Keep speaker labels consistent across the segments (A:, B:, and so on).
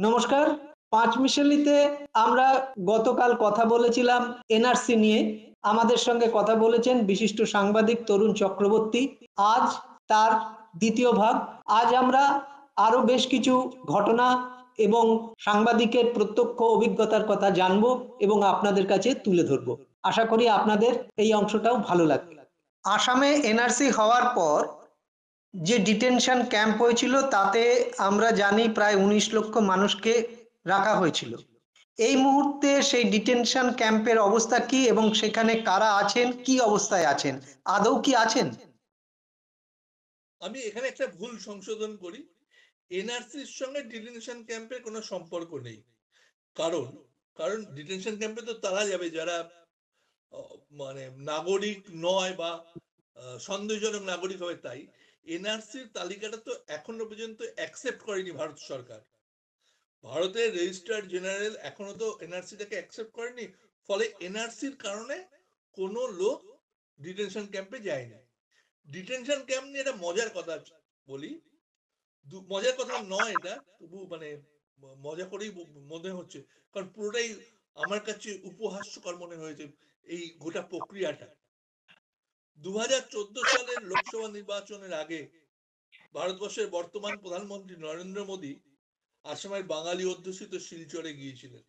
A: নমস্কার। পাঁচমিশালিতে আমরা গতকাল কথা বলেছিলাম এনআরসি নিয়ে। আমাদের সঙ্গে কথা বলেছেন বিশিষ্ট সাংবাদিক তরুণ চক্রবর্তী। আজ তার দ্বিতীয় ভাগ। আজ আমরা আরো বেশ কিছু ঘটনা এবং সাংবাদিকের প্রত্যক্ষ অভিজ্ঞতার কথা জানবো এবং আপনাদের কাছে তুলে ধরবো। আশা করি আপনাদের এই অংশটাও ভালো লাগবে। আসামে এনআরসি হওয়ার পর যে ডিটেনশন ক্যাম্প হয়েছিল তাতে আমরা জানি প্রায় ১৯ লক্ষ মানুষকে রাখা হয়েছিল। এই মুহূর্তে সেই ডিটেনশন ক্যাম্পের অবস্থা কি এবং সেখানে কারা আছেন, কি অবস্থায় আছেন, আদৌ কি আছেন?
B: আমি এখানে একটা ভুল সংশোধন করি। এনআরসির সঙ্গে ডিটেনশন ক্যাম্পের কোনো সম্পর্ক নেই। কারণ কারণ ডিটেনশন ক্যাম্পে তো তারা যাবে যারা মানে নাগরিক নয় বা সন্দেহজনক নাগরিক হবে। তাই এনআরসির তালিকাটা তো এখনো পর্যন্ত অ্যাকসেপ্ট করেনি ভারত সরকার। ভারতের রেজিস্ট্রার জেনারেল এখনো তো এনআরসিটাকে অ্যাকসেপ্ট করেনি। ফলে এনআরসির কারণে কোনো লোক ডিটেনশন ক্যাম্পে যায়নি। ডিটেনশন ক্যাম্প নিয়ে একটা মজার কথা বলি। মজার কথা নয় এটা, তবু মানে মজা করেই মনে হচ্ছে, কারণ পুরোটাই আমার কাছে উপহাস্যকর মনে হয়েছে এই গোটা প্রক্রিয়াটা। ২০১৪ সালের লোকসভা নির্বাচনের আগে ভারতবর্ষের বর্তমান প্রধানমন্ত্রী নরেন্দ্র মোদী আসামের বাঙালি অধ্যুষিত শিলচরে গিয়েছিলেন।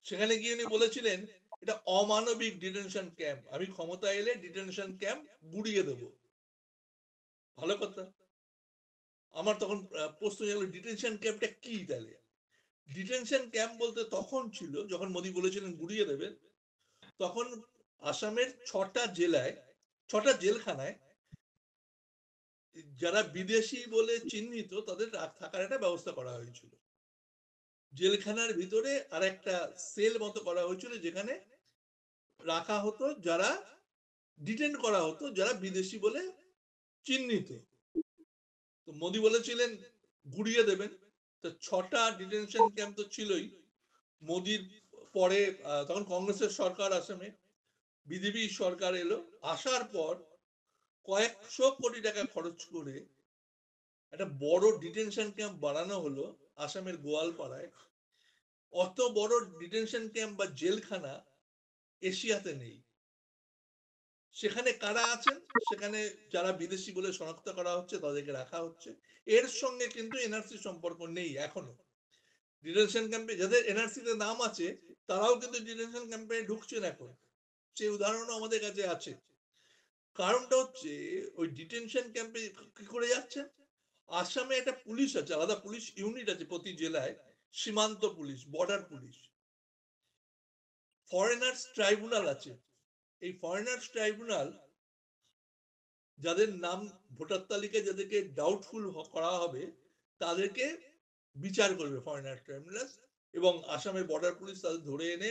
B: সেখানে গিয়ে উনি বলেছিলেন এটা অমানবিক ডিটেনশন ক্যাম্প, আমি ক্ষমতা এলে ডিটেনশন ক্যাম্প গুড়িয়ে দেব। ভালো কথা। আমার তখন প্রশ্ন হলো ডিটেনশন ক্যাম্পটা কি তাহলে? ডিটেনশন ক্যাম্প বলতে তখন ছিল যখন মোদী বলেছিলেন গুড়িয়ে দেবেন, তখন আসামের ৬টা জেলায় ৬টা জেলখানায় যারা বিদেশি বলে চিহ্নিত তাদের থাকার একটা ব্যবস্থা করা হয়েছিল। জেলখানার ভিতরে আর একটা সেল মতো করা হয়েছিল যেখানে রাখা হতো যারা ডিটেন করা হতো যারা বিদেশি বলে চিহ্নিত। তো মোদী বলেছিলেন গুড়িয়ে দেবেন। তো ৬টা ডিটেনশন ক্যাম্প তো ছিলই। মোদির পরে তখন কংগ্রেসের সরকার আসামে, বিজেপি সরকার এলো। আসার পর কয়েকশো কোটি টাকা খরচ করে একটা বড় ডিটেনশন ক্যাম্প বানানো হলো আসামের গোয়ালপাড়ায়। অত বড় ডিটেনশন ক্যাম্প বা জেলখানা এশিয়াতে নেই। সেখানে কারা আছেন? সেখানে যারা বিদেশি বলে শনাক্ত করা হচ্ছে তাদেরকে রাখা হচ্ছে। এর সঙ্গে কিন্তু এনআরসি সম্পর্ক নেই এখনো। ডিটেনশন ক্যাম্পে যাদের এনআরসি তে নাম আছে তারাও কিন্তু ডিটেনশন ক্যাম্পে ঢুকছেন এখন। সেই উদাহরণও আমাদের কাছে আছে। কারণটা হচ্ছে ওই ডিটেনশন ক্যাম্পে কি করে যাচ্ছেন? আসামে একটা পুলিশ আছে, আলাদা পুলিশ ইউনিট আছে প্রতি জেলায়, সীমান্ত police, border police. Foreigners tribunal আছে। এই ফরেনার্স ট্রাইব্যুনাল যাদের নাম ভোটার তালিকায় যাদেরকে ডাউটফুল করা হবে তাদেরকে বিচার করবে ফরেনার্স ট্রাইব্যুনাল। এবং আসামের বর্ডার পুলিশ তাদের ধরে এনে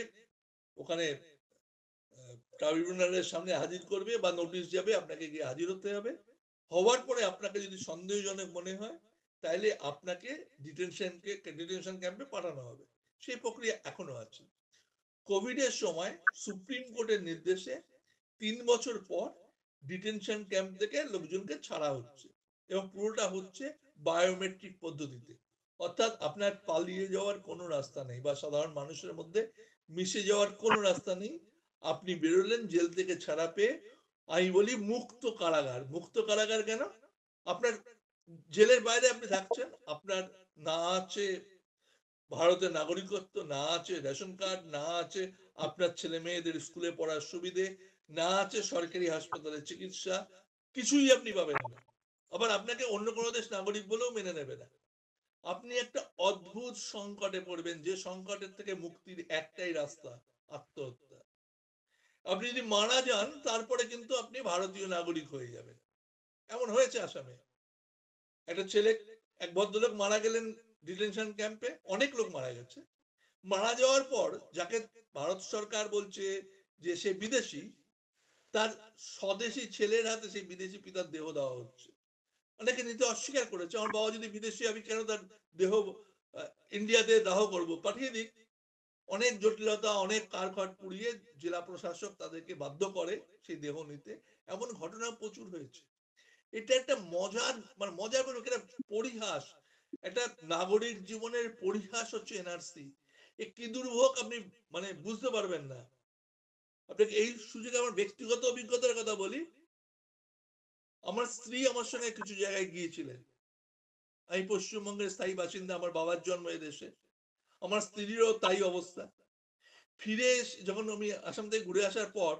B: ওখানে ট্রাইব্যুনালের সামনে হাজির করবে বা নোটিশ যাবে, আপনাকে গিয়ে হাজির হতে হবে। হওয়ার পরে আপনাকে যদি সন্দেহজনক মনে হয় তাহলে আপনাকে ডিটেনশন ক্যাম্পে পাঠানো হবে। সেই প্রক্রিয়া এখনো আছে। কোভিডের সময় সুপ্রিম কোর্টের নির্দেশে ৩ বছর পর ডিটেনশন ক্যাম্প থেকে লোকজনকে ছাড়া হচ্ছে এবং পুরোটা হচ্ছে বায়োমেট্রিক পদ্ধতিতে। অর্থাৎ আপনার পালিয়ে যাওয়ার কোনো রাস্তা নেই বা সাধারণ মানুষের মধ্যে মিশে যাওয়ার কোনো রাস্তা নেই। আপনি বেরোলেন জেল থেকে ছাড়া পেয়ে, আমি বলি মুক্ত কারাগার। মুক্ত কারাগার কেন? আপনার জেলের বাইরে আপনি থাকছেন, আপনার না আছে ভারতের নাগরিকত্ব, না আছে রেশন কার্ড, না আছে আপনার ছেলে মেয়েদের স্কুলে পড়ার সুবিধে, না আছে সরকারি হাসপাতালে চিকিৎসা, কিছুই আপনি পাবেন না। আবার আপনাকে অন্য কোনো দেশ নাগরিক বলেও মেনে নেবে না। আপনি একটা অদ্ভুত সংকটে পড়বেন, যে সংকটের থেকে মুক্তির একটাই রাস্তা, আত্মহত্যা। আপনি যদি মারা যান তারপরে কিন্তু আপনি ভারতীয় নাগরিক হয়ে যাবেন। এমন হয়েছে আসামে। একটা ছেলে, এক ভদ্রলোক মারা গেলেন ডিটেনশন ক্যাম্পে। অনেক লোক মারা গেছে। মারা যাওয়ার পর যাকে ভারত সরকার বলছে যে সে বিদেশি, তার স্বদেশী ছেলের হাতে সেই বিদেশি পিতার দেহ দেওয়া হচ্ছে। অনেকে নিতে অস্বীকার করেছে, আমার বাবা যদি বিদেশি, আমি কেন তার দেহ ইন্ডিয়াতে দাহ করব, পাঠিয়ে দিক। অনেক জটিলতা, অনেক কারখট পুড়িয়ে জেলা প্রশাসক তাদেরকে বাধ্য করে সেই দেহ নিতে। এমন ঘটনা প্রচুর হয়েছে। এটা একটা মজার, মানে মজার বলবো, এটা পরিহাস একটা নাগরিক জীবনের পরিহাস হচ্ছে এনআরসি। কি দুর্ভোগ আপনি মানে বুঝতে পারবেন না। আপনাকে এই সুযোগে আমার ব্যক্তিগত অভিজ্ঞতার কথা বলি। আমার স্ত্রী আমার সঙ্গে কিছু জায়গায় গিয়েছিলেন। আমি পশ্চিমবঙ্গের স্থায়ী বাসিন্দা, আমার বাবার জন্ম এদেশে, আমার স্ত্রীরও তাই অবস্থা। যখন আমি আসাম থেকে ঘুরে আসার পর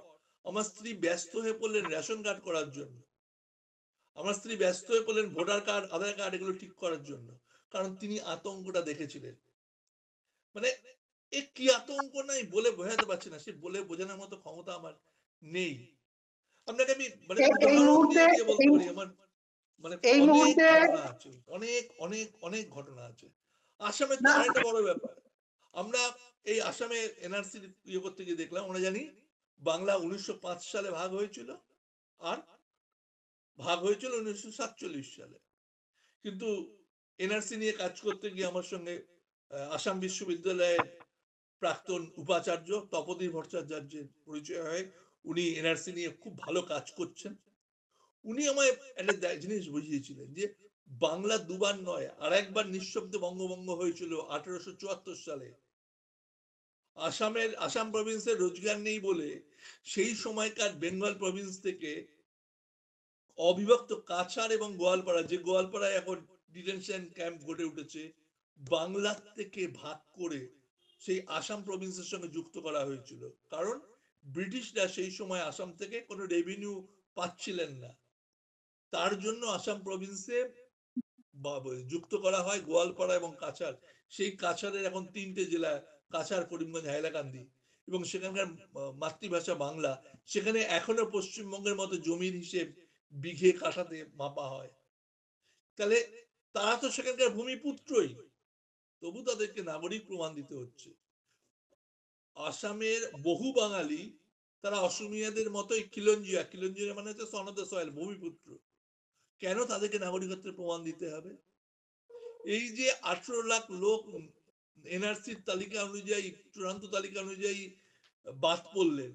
B: আমার স্ত্রী ব্যস্ত হয়ে পড়লেন রেশন কার্ড করার জন্য, আমার স্ত্রী ব্যস্ত হয়ে পড়লেন ভোটার কার্ড, আধার কার্ড এগুলো ঠিক করার জন্য, কারণ তিনি আতঙ্কটা দেখেছিলেন। মানে এ কি আতঙ্ক নাই বলে বোঝাতে পারছি না, সে বলে বোঝানোর মতো ক্ষমতা আমার নেই। আপনাকে আমি মানে
A: এই
B: উদাহরণ
A: মুহূর্তে
B: দিয়ে দিয়ে বলতে পারি, আমার মানে
A: এই
B: অনেক
A: মুহূর্তে
B: ঘটনা আছে, অনেক অনেক অনেক ঘটনা আছে। আসামের তো
A: না,
B: আরেকটা বড় ব্যাপার, আমরা এই আসামে এনআরসি ইয়ে করতে গিয়ে দেখলাম, আমরা জানি বাংলা 1905 সালে ভাগ হয়েছিল, আর ভাগ হয়েছিল 1947 সালে। কিন্তু এনআরসি নিয়ে কাজ করতে গিয়ে আমার সঙ্গে আসাম বিশ্ববিদ্যালয়ের প্রাক্তন উপাচার্য তপোধী ভট্টাচার্যের পরিচয় হয়। উনি এনআরসি নিয়ে খুব ভালো কাজ করছেন। উনি আমায় একটা জিনিস বুঝিয়েছিলেন যে বাংলা দুবার নয়, আর একবার নিঃশব্দে বঙ্গভঙ্গ হয়েছিল 1874 সালে। আসাম প্রভিন্সের রোজগার নেই বলে সেই সময়কার বেঙ্গল প্রভিন্স থেকে অবিভক্ত কাছাড় এবং গোয়ালপাড়া, যে গোয়ালপাড়ায় এখন ডিটেনশন ক্যাম্প গড়ে উঠেছে, বাংলা থেকে ভাগ করে সেই আসাম প্রভিন্সের সঙ্গে যুক্ত করা হয়েছিল। কারণ ব্রিটিশরা সেই সময় আসাম থেকে কোনো রেভিনিউ পাচ্ছিলেন না, তার জন্য আসাম প্রভিন্সে যুক্ত করা হয় গোয়ালপাড়া এবং কাছাড়। সেই কাছাড়ের এখন 3টে জেলা, কাছাড়, করিমগঞ্জ, হাইলাকান্দি, এবং সেখানকার মাতৃভাষা বাংলা। সেখানে এখনো পশ্চিমবঙ্গের মতো জমির হিসেব বিঘে কাঠাতে মাপা হয়। তাহলে তারা তো সেখানকার ভূমিপুত্রই, তবু তাদেরকে নাগরিক প্রমাণ দিতে হচ্ছে। আসামের বহু বাঙালি, তারা অসমিয়াদের মতোই খিলঞ্জিয়া, খিলঞ্জিয়া মানে হচ্ছে সন অফ দ্য সয়েল, ভূমিপুত্র। কেন তাদেরকে নাগরিকত্বের প্রমাণ দিতে হবে? এই যে 18 লাখ লোক এনআরসির তালিকা অনুযায়ী, চূড়ান্ত তালিকা অনুযায়ী বাদ পড়লেন,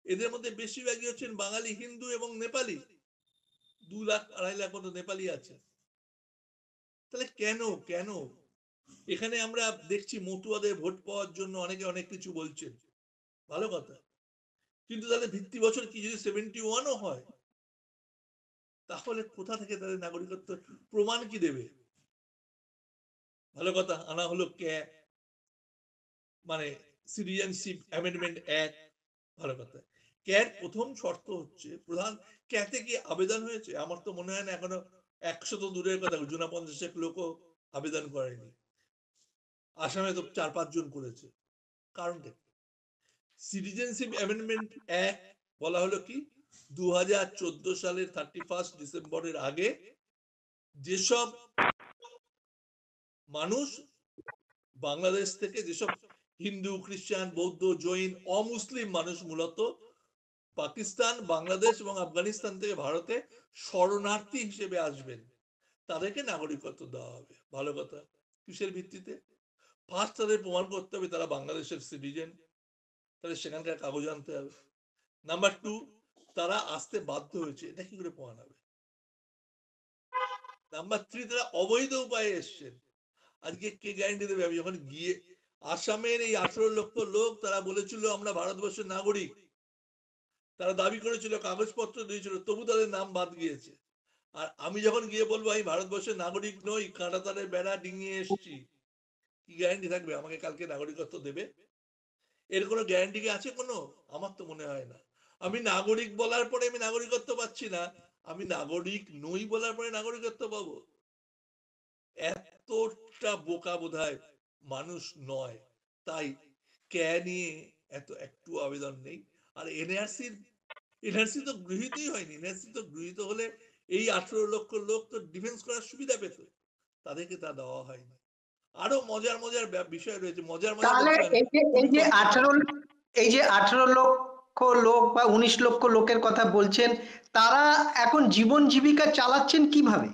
B: এদের মধ্যে বেশিরভাগই হচ্ছেন বাঙালি, হিন্দু এবং নেপালি। 2 লাখ 2.5 লাখ মতো নেপালি আছে। তাহলে কেন কেন এখানে আমরা দেখছি মতুয়াদের ভোট পাওয়ার জন্য অনেকে অনেক কিছু বলছেন, ভালো কথা, কিন্তু তাদের ভিত্তি বছর কি যদি 71ও হয়, তাহলে কোথা থেকে তাদের নাগরিকত্ব প্রমাণ কি দেবে? ভালো কথা, আনা হলো মানে সিটিজেনশিপ অ্যামেন্ডমেন্ট অ্যাক্ট, ভালো কথা। ক্যার প্রথম শর্ত হচ্ছে প্রধান, ক্যাতে কি আবেদন হয়েছে? আমার তো মনে হয় না এখনো, 100 তো দূরের কথা, 50 লোকও আবেদন করেনি। আসামে তো 4-5 জন করেছে। কারণটা সিটিজেনশিপ অ্যামেন্ডমেন্ট অ্যাক্ট বলা হলো কি, 2014 সালের 31 ডিসেম্বরের আগে যেসব মানুষ বাংলাদেশ থেকে, যেসব হিন্দু, খ্রিস্টান, বৌদ্ধ, জৈন, অমুসলিম মানুষ মূলত পাকিস্তান, বাংলাদেশ এবং আফগানিস্তান থেকে ভারতে শরণার্থী হিসেবে আসবেন, তাদেরকে নাগরিকত্ব দেওয়া হবে। ভালো কথা। কিসের ভিত্তিতে? ফার্স্ট তাদের প্রমাণ করতে হবে তারা বাংলাদেশের সিটিজেন, তাদের সেখানকার কাগজ আনতে হবে। নাম্বার 2, তারা আসতে বাধ্য হয়েছে, এটা কি করে প্রমাণ হবে? নাম্বার 3, তারা অবৈধ উপায়ে এসছেন। আজকে কে গ্যারান্টি দেবে? আমি যখন গিয়ে আসামের এই 18 লক্ষ লোক, তারা বলেছিল আমরা ভারতবর্ষের নাগরিক, তারা দাবি করেছিল, কাগজপত্র দিয়েছিল, তবু তাদের নাম বাদ গিয়েছে। আর আমি যখন গিয়ে বলবো আমি ভারতবর্ষের নাগরিক নই, কাঁটাতারের বেড়া ডিঙিয়ে এসছি, কি গ্যারান্টি থাকবে আমাকে কালকে নাগরিকত্ব দেবে? এর কোনো গ্যারান্টি কি আছে কোনো? আমার তো মনে হয় না। আমি নাগরিক বলার পরে আমি নাগরিকত্ব পাচ্ছি না, আমি নাগরিক নই বলার পরে নাগরিকত্ব পাবো? এতটা বোকা বোধহয় মানুষ নয়। তাই নিয়ে একটু আবেদন নেই। আর এনআরসি তো গৃহীতই হয়নি। এনআরসি তো গৃহীত হলে এই 18 লক্ষ লোক তো ডিফেন্স করার সুবিধা পেত, তাদেরকে তা দেওয়া হয়নি। আরো মজার মজার বিষয় রয়েছে, মজার মজার
A: তাহলে
B: বলতে পারেন,
A: এই
B: খুবই
A: যে
B: কষ্ট।
A: 18 লক্ষ লোক বা 19 লক্ষ লোকের কথা বলছেন, তারা এখন জীবন জীবিকা চালাচ্ছেন কিভাবে?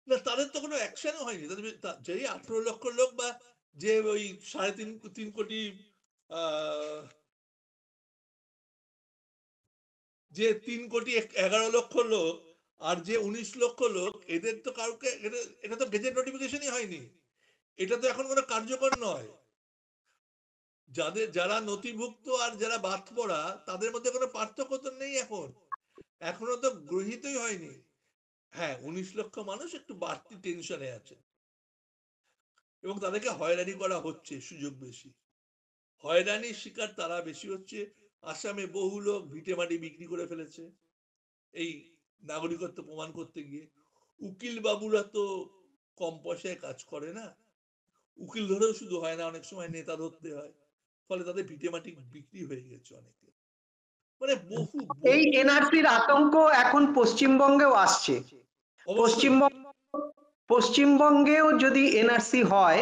B: না, তাদের তো কোনো অ্যাকশনও হয়নি। তাদের যেই 18 লক্ষ লোক, বা যে ওই 3.5 কোটি যে 3 কোটি 11 লক্ষ লোক আর যে 19 লক্ষ লোক, এদের তো কাউকে, এটা তো গেজেট নোটিফিকেশনই হয়নি, এটা তো এখন কোনো কার্যকর নয়। যারা নথিভুক্ত আর যারা বাদ পড়া, তাদের মধ্যে কোনো পার্থক্য তো নেই এখন, এখনো তো গৃহীতই হয়নি। হ্যাঁ, 19 লক্ষ মানুষ একটু বাড়তি টেনশনে আছে এবং তাদেরকে হয়রানি করা হচ্ছে, সুযোগ বেশি। হয়রানির শিকার তারা বেশি হচ্ছে। আসামে বহু লোক ভিটেমাটি বিক্রি করে ফেলেছে এই নাগরিকত্ব প্রমাণ করতে গিয়ে। উকিল বাবুরা তো কম পয়সায় কাজ করে না, উকিল ধরেও শুধু হয় না, অনেক সময় নেতা ধরতে হয়, ফলে তাদের ভিটেমাটি বিক্রি হয়ে গেছে অনেকে। মানে বহু
A: এই
B: বহু
A: এনআরসির আতঙ্ক এখন পশ্চিমবঙ্গেও আসছে।
B: অবশ্যই।
A: পশ্চিমবঙ্গ পশ্চিমবঙ্গেও যদি এনআরসি হয়,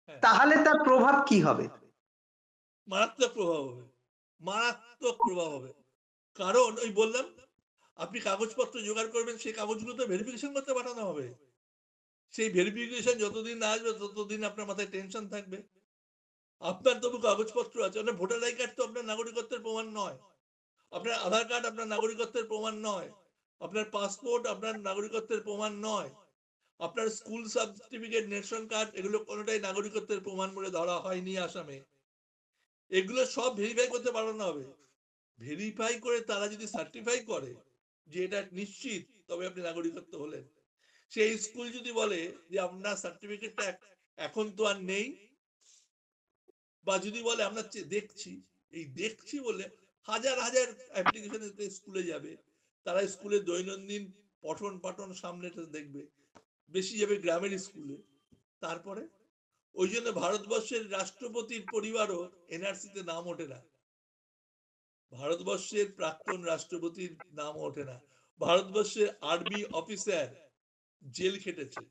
B: হ্যাঁ,
A: তাহলে তার প্রভাব কি হবে?
B: মারাত্মক প্রভাব হবে, মারাত্মক প্রভাব হবে। কারণ ওই বললাম, আপনি কাগজপত্র জোগাড় করবেন, সেই কাগজগুলো তো ভেরিফিকেশন করতে পাঠানো হবে। সেই ভেরিফিকেশন যতদিন না আসবে ততদিন আপনার মাথায় টেনশন থাকবে। আপনার তবু কাগজপত্র আছে, আপনার ভোটার আই কার্ড তো আপনার নাগরিকত্বের প্রমাণ নয়, আপনার আধার কার্ড আপনার নাগরিকত্বের প্রমাণ নয়, আপনার পাসপোর্ট আপনার নাগরিকত্বের প্রমাণ নয়, আপনার স্কুল সার্টিফিকেট, রেশন কার্ড, এগুলো কোনোটাই নাগরিকত্বের প্রমাণ বলে ধরা হয়নি আসামে। এগুলো সব ভেরিফাই করতে পাঠানো হবে। ভেরিফাই করে তারা যদি সার্টিফাই করে যে এটা নিশ্চিত, তবে আপনি নাগরিকত্ব হলেন। সেই স্কুল যদি বলে যে আপনার সার্টিফিকেটটা এখন তো আর নেই, বা যদি বলে আমরা দেখছি, এই দেখছি বলে হাজার হাজার অ্যাপ্লিকেশন স্কুলে যাবে, তারা স্কুলে দৈনন্দিন পঠন পাঠন সামনে দেখবে, বেশি যাবে গ্রামের স্কুলে। তারপরে ওই জন্য ভারতবর্ষের রাষ্ট্রপতির পরিবারও এনআরসিতে নাম ওঠে না, ভারতবর্ষের প্রাক্তন রাষ্ট্রপতির নাম ওঠে না, ভারতবর্ষের আর্মি অফিসার জেল খেটেছে,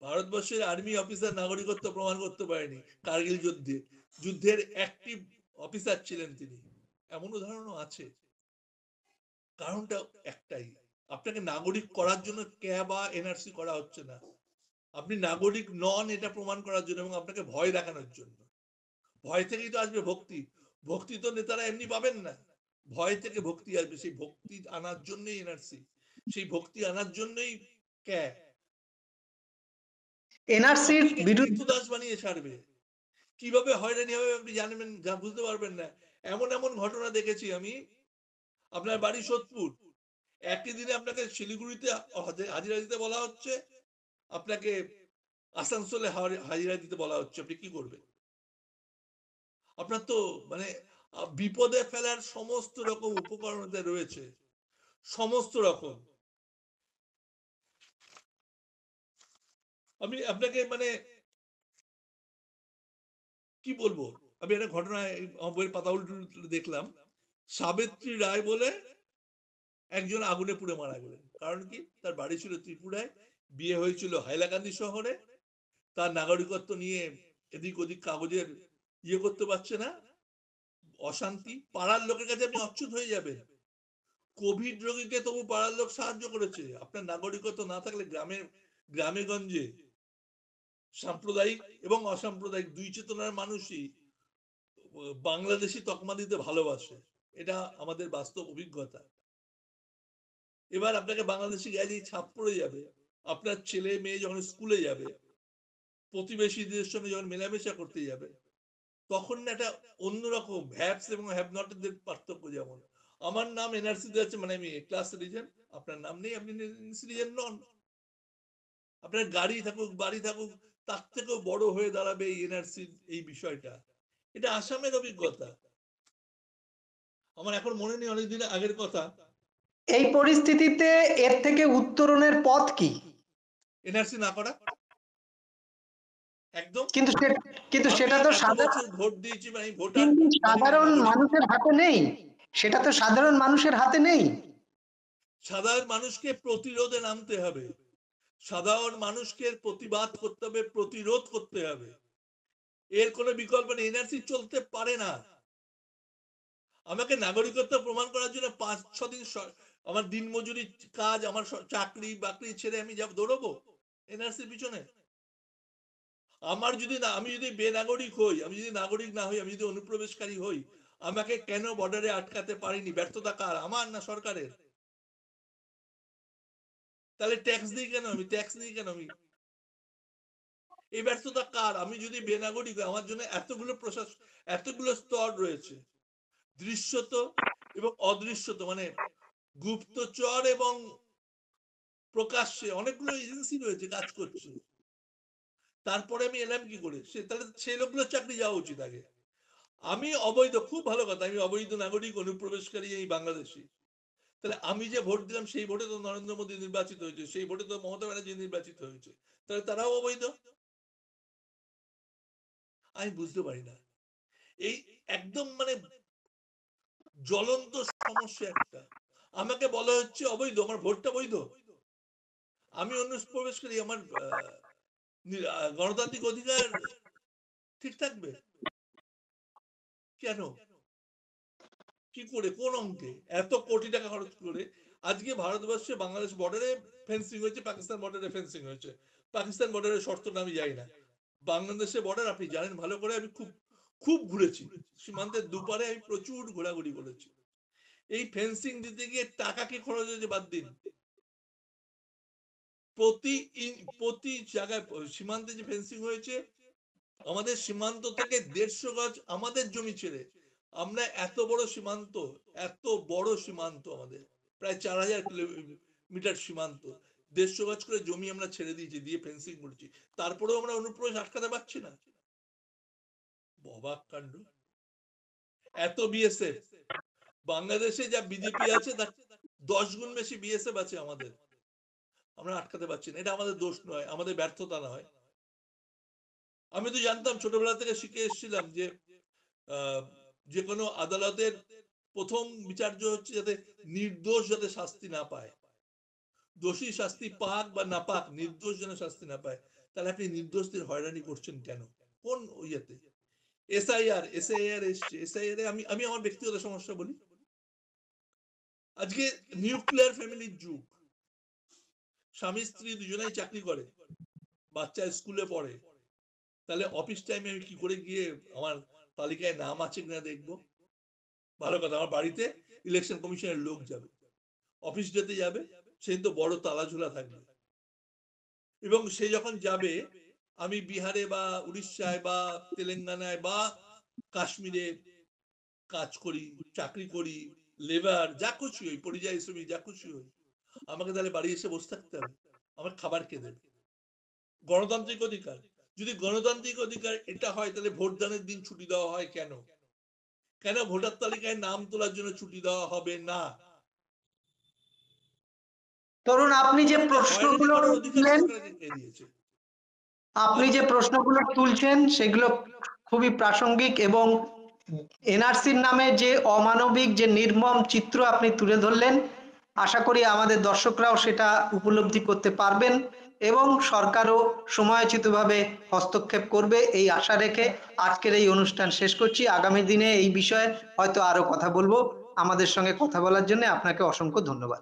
B: ভারতবর্ষের আর্মি অফিসার নাগরিকত্ব প্রমাণ করতে পারেনি কার্গিল যুদ্ধে, যুদ্ধের অ্যাক্টিভ অফিসার ছিলেন তিনি। এমন উদাহরণও আছে। কারণটা একটাই, আপনাকে নাগরিক করার জন্য কে বা এনআরসি করা হচ্ছে না, আপনি নাগরিক নন এটা প্রমাণ করার জন্য এবং আপনাকে ভয় দেখানোর জন্য। ভয় থেকেই তো আসবে ভক্তি, ভক্তি তো নেতারা এমনি পাবেন না, ভয় থেকে ভক্তি আসবে, সেই ভক্তি আনার জন্যই এনআরসি, সেই ভক্তি আনার জন্যই কে
A: এনআরসির
B: আপনাকে
A: বিরুদ্ধে
B: কৃতদাস বানিয়ে ছাড়বে। কিভাবে হয়রানি হবে আপনি জানবেন, যা বুঝতে পারবেন না। এমন এমন ঘটনা দেখেছি আমি, আপনার বাড়ি সোদপুর, একই দিনে আপনাকে শিলিগুড়িতে হাজিরা দিতে বলা হচ্ছে, আপনাকে আসানসোলে হাজিরা দিতে বলা হচ্ছে, আপনি কি করবেন? আপনার তো মানে বিপদে ফেলার সমস্ত রকম উপকরণ রয়েছে, সমস্ত রকম। আমি আপনাকে মানে কি বলবো, আমি একটা ঘটনা বইয়ের পাতা উল্টে দেখলাম, সাবিত্রী রায় বলে একজন আগুনে পুড়ে মারা গেলেন। কারণ কি? তার বাড়ি ছিল ত্রিপুরায়, বিয়ে হয়েছিল হাইলাকান্দি শহরে, তার নাগরিকত্ব নিয়ে এদিক ওদিক কাগজের করতে পারছে না, অশান্তি, পাড়ার লোকের কাছে আপনি অচ্যুত হয়ে যাবেন। কোভিড রোগীকে তবু পাড়ার লোক সাহায্য করেছে। আপনার নাগরিকত্ব না থাকলে গ্রামে গঞ্জে সাম্প্রদায়িক এবং অসাম্প্রদায়িক দুই চেতনার মানুষই বাংলাদেশি তকমা দিতে ভালোবাসে, এটা আমাদের বাস্তব অভিজ্ঞতা। এবার আপনাকে বাংলাদেশি গেলেই ছাপ পড়ে যাবে, আপনার ছেলে মেয়ে যখন স্কুলে যাবে, প্রতিবেশীদের সঙ্গে যখন মেলামেশা করতে যাবে, তখন না একটা অন্যরকম হ্যাভস এবং হ্যাভ নট এর পার্থক্য। যেমন আমার নাম এনআরসি তে আছে মানে আমি এ ক্লাস সিটিজেন, আপনার নাম নেই, আপনি সিটিজেন নন। আপনার গাড়ি থাকুক বাড়ি থাকুক, তার থেকেও বড় হয়ে দাঁড়াবে এই এনআরসি এই বিষয়টা। এটা আসামের অভিজ্ঞতা, আমার এখন মনে নেই, অনেকদিন আগের কথা।
A: এই পরিস্থিতিতে এর থেকে উত্তরণের পথ কি?
B: এনআরসি না করা একদম।
A: কিন্তু কিন্তু
B: আমি
A: সেটা তো
B: এত বছর ভোট দিয়েছি, মানে আমি ভোটার,
A: কিন্তু
B: মানে আমি
A: সাধারণ
B: নাগরিক।
A: মানুষের হাতে নেই, সেটা তো সাধারণ মানুষের হাতে নেই।
B: সাধারণ মানুষকে প্রতিরোধে নামতে হবে, সাধারণ মানুষকে প্রতিবাদ করতে হবে, প্রতিরোধ করতে হবে, এর কোনো বিকল্প নেই। এনআরসি চলতে পারে না। আমাকে নাগরিকত্ব প্রমাণ করার জন্য 5-6 দিন আমার দিনমজুরি কাজ, আমার চাকরি বাকরি ছেড়ে আমি যাব দৌড়বো এনআরসির পিছনে? আমি যদি বেনাগরিক হই, আমি যদি নাগরিক না হই, আমি যদি অনুপ্রবেশকারী হই, আমাকে কেন বর্ডারে আটকাতে পারিনি? ব্যর্থতা কার, আমার না সরকারের? তাহলে ট্যাক্স দিই কেন আমি, ট্যাক্স দিই কেন আমি? এই ব্যর্থতা কার? আমি যদি বেনাগরিক, আমার জন্য এতগুলো প্রশাসন, এতগুলো স্তর রয়েছে, দৃশ্যত এবং অদৃশ্যত, মানে গুপ্তচর এবং প্রকাশ্যে অনেকগুলো এজেন্সি রয়েছে কাজ করছে, তারপরে আমি এলাম কি করে? তাহলে সেই লোকগুলো চাকরি যাওয়া উচিত আগে। আমি অবৈধ, খুব ভালো কথা, আমি অবৈধ নাগরিক, অনুপ্রবেশকারী এই বাংলাদেশি, তাহলে আমি যে ভোট দিলাম সেই ভোটে তো নরেন্দ্র মোদী নির্বাচিত হয়েছে, সেই ভোটে তো মমতা ব্যানার্জি নির্বাচিত হয়েছে, তাহলে তারাও অবৈধ? আমি বুঝতে পারি না। এই একদম মানে জ্বলন্ত সমস্যা একটা। আমাকে বলা হচ্ছে অবৈধ, আমার ভোটটা বৈধ, আমি অনুপ্রবেশকারী, আমার গণতান্ত্রিক অধিকার ঠিক থাকবে কেন? কি করে, কোন অঙ্কে এত কোটি টাকা খরচ করে? আজকে ভারতবর্ষে বাংলাদেশ বর্ডারে ফেন্সিং হয়েছে, পাকিস্তান বর্ডারে ফেন্সিং হয়েছে, পাকিস্তান বর্ডারের শর্তটা আমি যাই না, বাংলাদেশের বর্ডার আপনি জানেন ভালো করে, আমি খুব খুব ঘুরেছি, সীমান্তের দুপারে আমি প্রচুর ঘোরাঘুরি করেছি। এই ফেন্সিং দিতে গিয়ে টাকা কি খরচ হয়েছে বাদ দিন, প্রতি জায়গায় সীমান্তে যে ফেন্সিং হয়েছে, আমাদের সীমান্ত থেকে 150 গজ আমাদের জমি ছেড়ে, আমরা এত বড় সীমান্ত, এত বড় সীমান্ত আমাদের, প্রায় 4000 কিলোমিটার সীমান্ত, 150 গজ করে জমি আমরা ছেড়ে দিয়েছি, দিয়ে ফেন্সিং করেছি, তারপরেও আমরা অনুপ্রবেশ আটকাতে পারছি না। অবাক কাণ্ড। এত বিএসএফ, বাংলাদেশে যা বিজেপি আছে তার 10 গুণ বেশি বিএসএফ আছে আমাদের, আমরা আটকাতে পারছি না। এটা আমাদের দোষ নয়, আমাদের ব্যর্থতা নয়। আমি তো জানতাম, ছোটবেলা থেকে শিখে এসেছিলাম যে যে কোনো আদালতের প্রথম বিচার্য হচ্ছে যাতে নির্দোষ যাতে শাস্তি না পায়, দোষী শাস্তি পাক বা না পাক, নির্দোষ যেন শাস্তি না পায়। তাহলে আপনি নির্দোষদের হয়রানি করছেন কেন? কোন ইয়েতে? এসআইআর এসছে, এসআইআর এ আমি আমার ব্যক্তিগত সমস্যা বলি। আজকে নিউক্লিয়ার ফ্যামিলির যুগ, স্বামী স্ত্রী দুজনেই চাকরি করে, বাচ্চা স্কুলে পড়ে, তাহলে অফিস টাইমে আমি কি করে গিয়ে আমার তালিকায় নাম আছে কিনা দেখবো? ভালো কথা, আমার বাড়িতে ইলেকশন কমিশনের লোক যাবে, অফিস যেতে যাবে, সেই তো বড় তালাঝুলা থাকবে, এবং সে যখন যাবে, আমি বিহারে বা উড়িষ্যায় বা তেলেঙ্গানায় বা কাশ্মীরে কাজ করি, চাকরি করি, লেবার যা খুশি হই, পরিযায়ী শ্রমিক যা খুশি হই, আমাকে তাহলে বাড়ি এসে বসে থাকতে হবে? আমার খাবার কে দেবে? গণতান্ত্রিক অধিকার, যদি গণতান্ত্রিক অধিকার এটা হয়, তাহলে ভোটদানের দিন ছুটি দেওয়া হয় কেন? কেন ভোটার তালিকায় নাম তোলার জন্য ছুটি দেওয়া হবে না?
A: তরুণ, আপনি যে
B: আমাকে হয়রানি
A: প্রশ্নগুলো
B: করার অধিকার
A: তুললেন,
B: সরকারকে কে দিয়েছে?
A: আপনি যে প্রশ্নগুলো তুলছেন সেগুলো খুবই প্রাসঙ্গিক, এবং এনআরসির নামে যে অমানবিক, যে নির্মম চিত্র আপনি তুলে ধরলেন, আশা করি আমাদের দর্শকরাও সেটা উপলব্ধি করতে পারবেন এবং সরকারও সময়োচিতভাবে হস্তক্ষেপ করবে, এই আশা রেখে আজকের এই অনুষ্ঠান শেষ করছি। আগামী দিনে এই বিষয়ে হয়তো আরো কথা বলবো। আমাদের সঙ্গে কথা বলার জন্য আপনাকে অসংখ্য ধন্যবাদ।